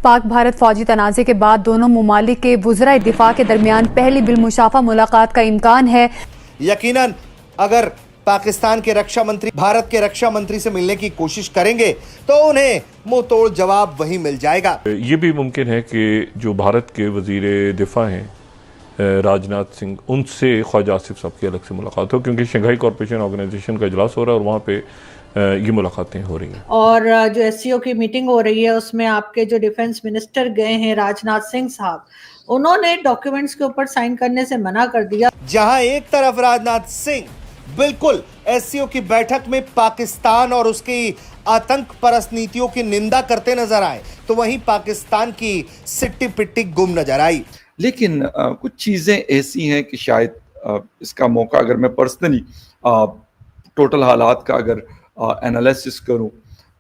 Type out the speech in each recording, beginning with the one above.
पाक भारत फौजी तनाज़े के बाद दोनों ममालिक के वुज़राए दिफा के दरमियान पहली बिलमुशाफा मुलाकात का इम्कान है। यकीनन अगर पाकिस्तान के रक्षा मंत्री भारत के रक्षा मंत्री से मिलने की कोशिश करेंगे तो उन्हें मुंह तोड़ जवाब वही मिल जाएगा। ये भी मुमकिन है कि जो भारत के वजीर दिफा हैं राजनाथ सिंह, उनसे ख्वाजा आसिफ साहब की अलग से मुलाकात हो, क्योंकि शंघाई कॉरपोरेशन ऑर्गेनाइजेशन का इजलास हो रहा है और वहाँ पे ये मुलाकातें हो रही हैं। और जो एससीओ की मीटिंग हो रही है उसमें आपके जो डिफेंस मिनिस्टर गए हैं राजनाथ सिंह साहब, उन्होंने डॉक्यूमेंट्स के ऊपर साइन करने से मना कर दिया। जहां एक तरफ राजनाथ सिंह बिल्कुल एससीओ की बैठक में पाकिस्तान और उसकी आतंक परस्त नीतियों की निंदा करते नजर आए, तो वहीं पाकिस्तान की सिट्टी पिट्टी गुम नजर आई। लेकिन कुछ चीज़ें ऐसी हैं कि शायद इसका मौका, अगर मैं पर्सनली टोटल हालात का अगर एनालिसिस करूं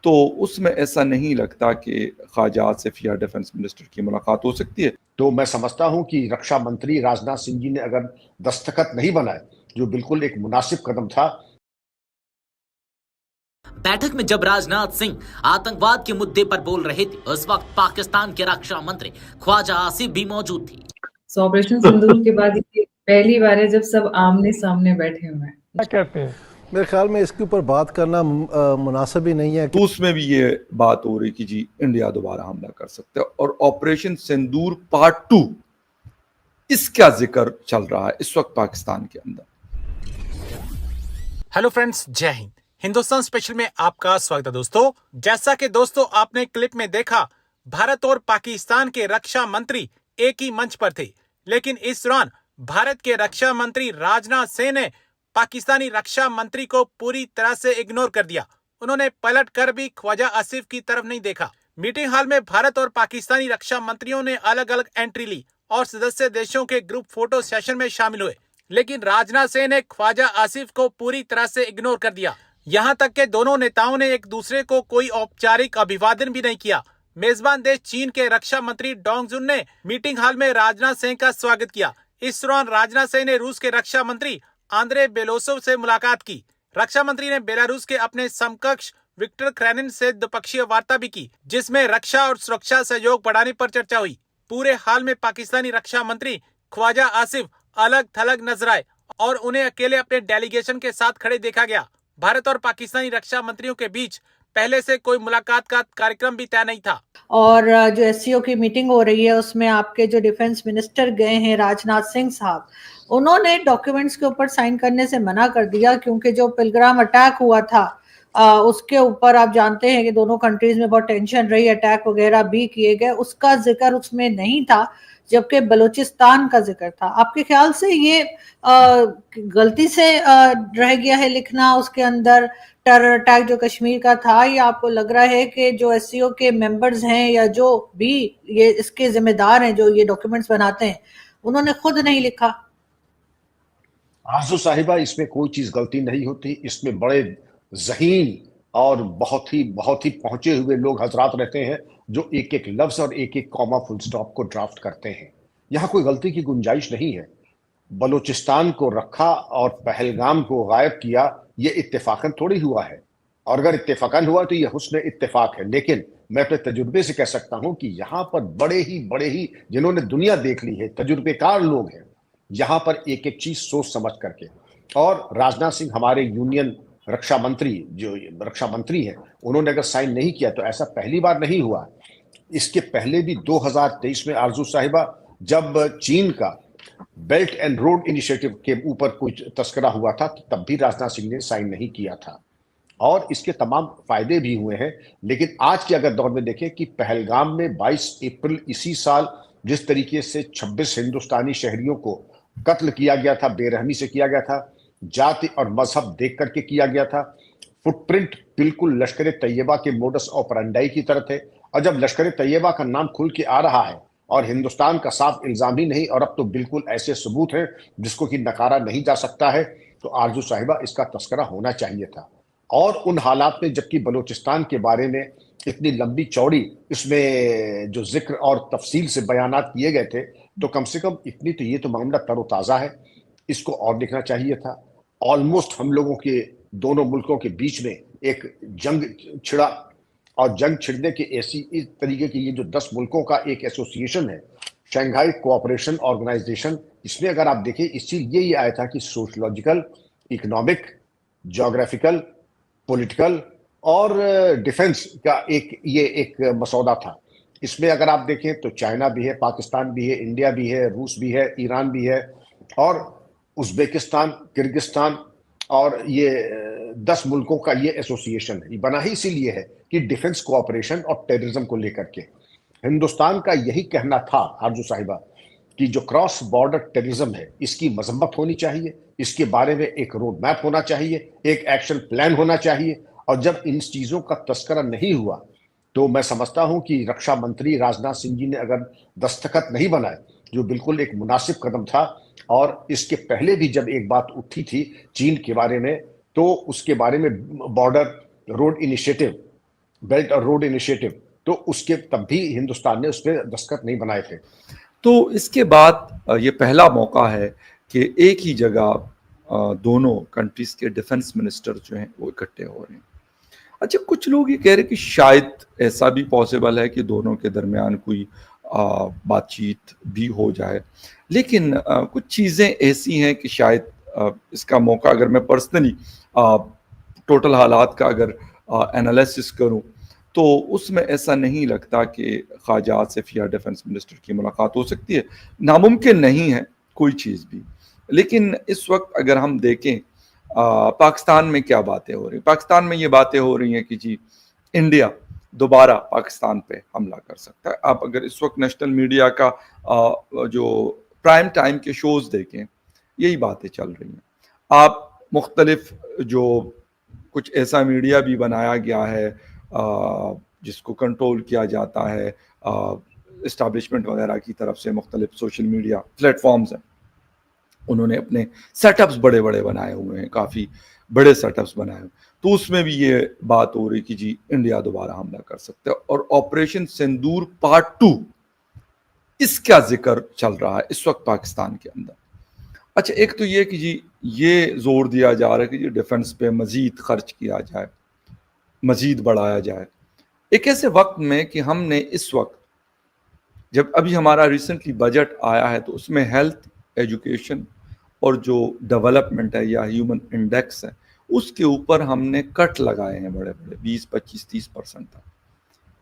तो उसमें ऐसा नहीं लगता कि ख्वाजा आसिफ या डिफेंस मिनिस्टर की मुलाकात हो सकती है। तो मैं समझता हूं कि रक्षा मंत्री राजनाथ सिंह जी ने अगर दस्तखत नहीं बनाए, जो बिल्कुल एक मुनासिब कदम था। बैठक में जब राजनाथ सिंह आतंकवाद के मुद्दे पर बोल रहे थे, उस वक्त पाकिस्तान के रक्षा मंत्री ख्वाजा आसिफ भी मौजूद थे। ऑपरेशन सिंदूर के बाद ये पहली बार है जब सब आमने सामने बैठे हुए हैं। क्या कहते हैं? मेरे ख्याल में इसके ऊपर बात करना मुनासिब ही नहीं है। तो उसमें भी ये बात हो रही कि जी इंडिया दोबारा हमला कर सकता है, और ऑपरेशन सिंदूर पार्ट 2 इसका जिक्र चल रहा है इस वक्त पाकिस्तान के अंदर। हेलो फ्रेंड्स, जय हिंद। हिंदुस्तान स्पेशल में आपका स्वागत है दोस्तों। जैसा कि दोस्तों आपने क्लिप में देखा, भारत और पाकिस्तान के रक्षा मंत्री एक ही मंच पर थे, लेकिन इस दौरान भारत के रक्षा मंत्री राजनाथ सिंह ने पाकिस्तानी रक्षा मंत्री को पूरी तरह से इग्नोर कर दिया। उन्होंने पलट कर भी ख्वाजा आसिफ की तरफ नहीं देखा। मीटिंग हॉल में भारत और पाकिस्तानी रक्षा मंत्रियों ने अलग अलग एंट्री ली और सदस्य देशों के ग्रुप फोटो सेशन में शामिल हुए, लेकिन राजनाथ सिंह ने ख्वाजा आसिफ को पूरी तरह से इग्नोर कर दिया। यहाँ तक के दोनों नेताओं ने एक दूसरे को कोई औपचारिक अभिवादन भी नहीं किया। मेजबान देश चीन के रक्षा मंत्री डोंग जुन ने मीटिंग हॉल में राजनाथ सिंह का स्वागत किया। इस दौरान राजनाथ सिंह ने रूस के रक्षा मंत्री आंद्रे बेलोसोव से मुलाकात की। रक्षा मंत्री ने बेलारूस के अपने समकक्ष विक्टर क्रेनिन से द्विपक्षीय वार्ता भी की, जिसमें रक्षा और सुरक्षा सहयोग बढ़ाने पर चर्चा हुई। पूरे हाल में पाकिस्तानी रक्षा मंत्री ख्वाजा आसिफ अलग थलग नजर आए और उन्हें अकेले अपने डेलीगेशन के साथ खड़े देखा गया। भारत और पाकिस्तानी रक्षा मंत्रियों के बीच पहले से कोई मुलाकात का कार्यक्रम भी तय नहीं था। और जो एससीओ की मीटिंग हो रही है उसमें आपके जो डिफेंस मिनिस्टर गए हैं राजनाथ सिंह साहब, उन्होंने डॉक्यूमेंट्स के ऊपर साइन करने से मना कर दिया, क्योंकि जो पिलग्राम अटैक हुआ था उसके ऊपर आप जानते हैं कि दोनों कंट्रीज में बहुत टेंशन रही, अटैक वगैरह भी किए गए, उसका जिक्र उसमें नहीं था, जबकि बलूचिस्तान का जिक्र था। आपके ख्याल से ये गलती से रह गया है लिखना उसके अंदर टेरर अटैक जो कश्मीर का था, या आपको लग रहा है कि जो एससीओ के मेंबर्स हैं या जो भी ये इसके जिम्मेदार हैं, जो ये डॉक्यूमेंट्स बनाते हैं, उन्होंने खुद नहीं लिखा? आरजू साहिबा, इसमें कोई चीज गलती नहीं होती। इसमें बड़े ज़हीन और बहुत ही पहुंचे हुए लोग हजरात रहते हैं जो एक एक लफ्ज और एक एक कॉमा फुल स्टॉप को ड्राफ्ट करते हैं। यहाँ कोई गलती की गुंजाइश नहीं है। बलूचिस्तान को रखा और पहलगाम को गायब किया, ये इत्तेफाकन थोड़ी हुआ है, और अगर इत्तेफाकन हुआ तो ये हुस्न इत्तेफाक है। लेकिन मैं अपने तजुर्बे से कह सकता हूं कि यहाँ पर बड़े ही जिन्होंने दुनिया देख ली है, तजुर्बेकार लोग हैं, यहाँ पर एक एक चीज सोच समझ करके। और राजनाथ सिंह हमारे यूनियन रक्षा मंत्री, जो रक्षा मंत्री हैं, उन्होंने अगर साइन नहीं किया तो ऐसा पहली बार नहीं हुआ। इसके पहले भी 2023 में आरजू साहिबा, जब चीन का बेल्ट एंड रोड इनिशिएटिव के ऊपर कोई तस्करा हुआ था, तब भी राजनाथ सिंह ने साइन नहीं किया था, और इसके तमाम फायदे भी हुए हैं। लेकिन आज के अगर दौर में देखें कि पहलगाम में 22 अप्रैल इसी साल जिस तरीके से 26 हिंदुस्तानी शहरियों को कत्ल किया गया था, बेरहमी से किया गया था, जाति और मजहब देख करके किया गया था, फुटप्रिंट बिल्कुल लश्कर तैयबा के मोडस ऑपरेंडाई की तरह थे। और जब लश्कर तैयबा का नाम खुल के आ रहा है और हिंदुस्तान का साफ इल्जाम ही नहीं, और अब तो बिल्कुल ऐसे सबूत हैं जिसको कि नकारा नहीं जा सकता है, तो आरजू साहिबा इसका तस्करा होना चाहिए था। और उन हालात में जबकि बलूचिस्तान के बारे में इतनी लंबी चौड़ी इसमें जो जिक्र और तफसील से बयानात किए गए थे, तो कम से कम इतनी तो ये तो मामला तरोताज़ा है, इसको और लिखना चाहिए था। ऑलमोस्ट हम लोगों के दोनों मुल्कों के बीच में एक जंग छिड़ा, और जंग छिड़ने की ऐसी इस तरीके की ये जो 10 मुल्कों का एक एसोसिएशन है, शंघाई कोऑपरेशन ऑर्गेनाइजेशन, इसमें अगर आप देखें इससे ये आया था कि सोशलॉजिकल, इकोनॉमिक, ज्योग्राफिकल, पॉलिटिकल और डिफेंस का एक मसौदा था। इसमें अगर आप देखें तो चाइना भी है, पाकिस्तान भी है, इंडिया भी है, रूस भी है, ईरान भी है और उज्बेकिस्तान, किर्गिस्तान और ये 10 मुल्कों का ये एसोसिएशन है। ये बना ही इसीलिए है कि डिफेंस कोऑपरेशन और टेररिज्म को लेकर के हिंदुस्तान का यही कहना था आरजू साहिबा कि जो क्रॉस बॉर्डर टेररिज्म है इसकी मजम्मत होनी चाहिए, इसके बारे में एक रोड मैप होना चाहिए, एक एक्शन प्लान होना चाहिए। और जब इन चीजों का तस्करा नहीं हुआ तो मैं समझता हूं कि रक्षा मंत्री राजनाथ सिंह जी ने अगर दस्तखत नहीं बनाए, जो बिल्कुल एक मुनासिब कदम था, और इसके पहले भी जब एक बात उठी थी चीन के बारे में, तो उसके बारे में बॉर्डर रोड इनिशिएटिव, बेल्ट और रोड इनिशिएटिव, तो उसके तब भी हिंदुस्तान ने उस पर दस्तखत नहीं बनाए थे। तो इसके बाद ये पहला मौका है कि एक ही जगह दोनों कंट्रीज के डिफेंस मिनिस्टर जो हैं वो इकट्ठे हो रहे हैं। अच्छा, कुछ लोग ये कह रहे हैं कि शायद ऐसा भी पॉसिबल है कि दोनों के दरमियान कोई बातचीत भी हो जाए, लेकिन कुछ चीज़ें ऐसी हैं कि शायद इसका मौका, अगर मैं पर्सनली टोटल हालात का अगर एनालिसिस करूं तो उसमें ऐसा नहीं लगता कि ख्वाजा आसिफ या डिफेंस मिनिस्टर की मुलाकात हो सकती है। नामुमकिन नहीं है कोई चीज़ भी, लेकिन इस वक्त अगर हम देखें पाकिस्तान में क्या बातें हो रही, पाकिस्तान में ये बातें हो रही हैं कि जी इंडिया दोबारा पाकिस्तान पे हमला कर सकता है। आप अगर इस वक्त नेशनल मीडिया का जो प्राइम टाइम के शोज देखें, यही बातें चल रही हैं। आप मुख्तलिफ जो कुछ ऐसा मीडिया भी बनाया गया है जिसको कंट्रोल किया जाता है इस्टेब्लिशमेंट वगैरह की तरफ से, मुख्तलिफ सोशल मीडिया प्लेटफॉर्म्स हैं, उन्होंने अपने सेटअप्स बड़े बड़े बनाए हुए हैं, काफ़ी बड़े सेटअप्स बनाए हुए, तो उसमें भी ये बात हो रही कि जी इंडिया दोबारा हमला कर सकता है। और ऑपरेशन सिंदूर पार्ट 2, इसका जिक्र चल रहा है इस वक्त पाकिस्तान के अंदर। अच्छा, एक तो ये कि जी ये जोर दिया जा रहा है कि जी डिफेंस पे मजीद खर्च किया जाए, मजीद बढ़ाया जाए, एक ऐसे वक्त में कि हमने इस वक्त, जब अभी हमारा रिसेंटली बजट आया है, तो उसमें हेल्थ, एजुकेशन और जो डेवलपमेंट है या ह्यूमन इंडेक्स है, उसके ऊपर हमने कट लगाए हैं बड़े बड़े 20, 25, 30% तक।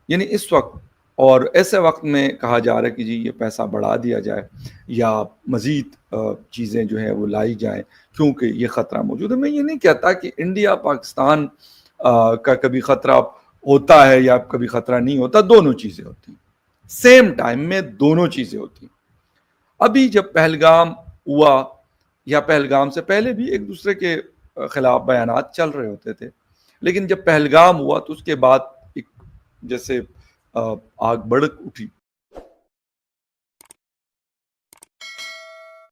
यानी इस वक्त, और ऐसे वक्त में कहा जा रहा है कि जी ये पैसा बढ़ा दिया जाए या मज़ीद चीज़ें जो है वो लाई जाएं, क्योंकि ये ख़तरा मौजूद है। मैं ये नहीं कहता कि इंडिया पाकिस्तान का कभी ख़तरा होता है या कभी ख़तरा नहीं होता, दोनों चीज़ें होती हैं, सेम टाइम में दोनों चीज़ें होती हैं। अभी जब पहलगाम हुआ या पहलगाम से पहले भी एक दूसरे के खिलाफ बयानात चल रहे होते थे, लेकिन जब पहलगाम हुआ तो उसके बाद एक जैसे आग भड़क उठी